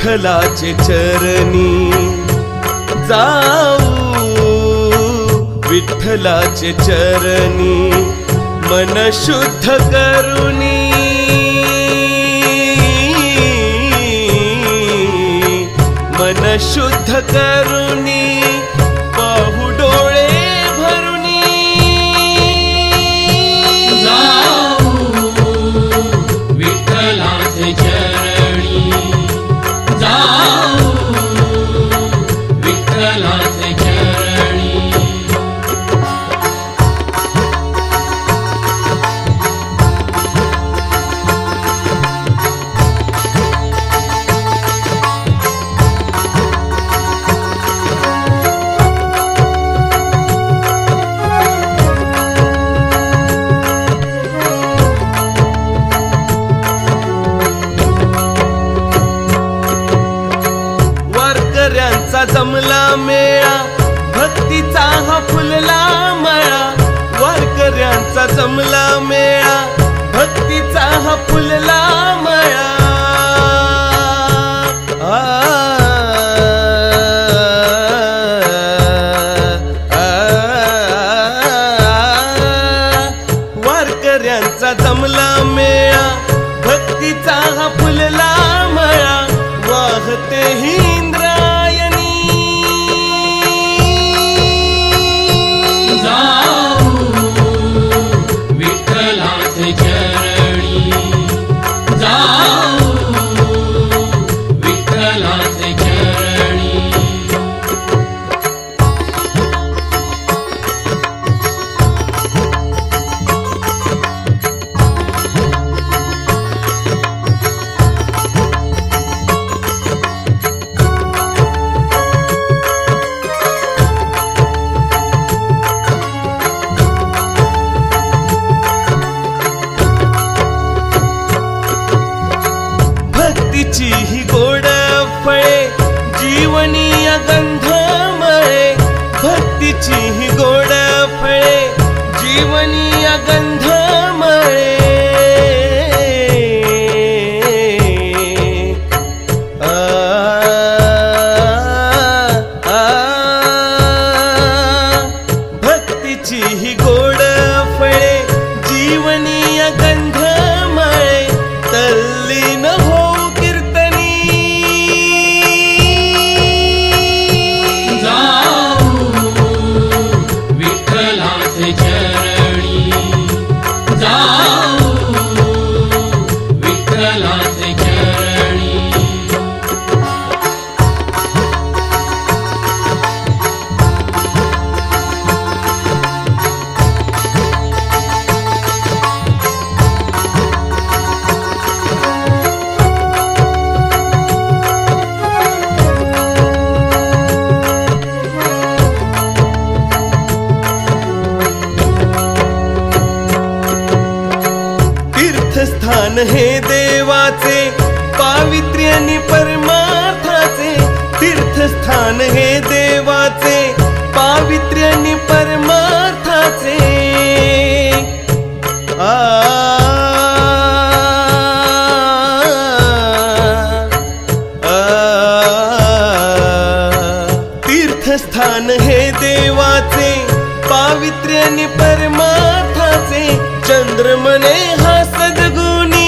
विठ्ठलाचे चरणी जाऊ, विठ्ठलाचे चरणी मन शुद्ध करुनी, मन शुद्ध करुनी पाहू डोळे भरुनी, जाऊ विठ्ठलाचे चरणी, जाऊ विठ्ठलाचे चरणी। वारकऱ्यांचा जमला मेळा, भक्तीचा हा फुलला मळा, वारकऱ्यांचा जमला मेळा, भक्तीचा हा फुलला मळा। वारकऱ्यांचा जमला मेळा, भक्तीचा हा फुलला मळा, वाहते ही इंद्रायणी, जाऊ विठ्ठलाचे चरणी, जाऊ विठ्ठलाचे चरणी। भक्तीची ही गोड फळे जीवनीय गंधमळे, भक्तीची ही गोड फळे जीवनीय गंधमळे। भक्तीची ही गोड फळे जीवनीय गंधमळे, तल्लीन हो कीर्तनी, जाऊ विठ्ठलाचे चरणी, जाऊ विठ्ठलाचे चरणी। तीर्थस्थान हे देवाचे पावित्र्य आणि परमार्थाचे, तीर्थस्थान हे देवाचे पावित्र्य आणि परमार्थाचे। तीर्थस्थान हे देवाचे पावित्र्य आणि परमार्थाचे, चंद्रमने हा सद्गुणी,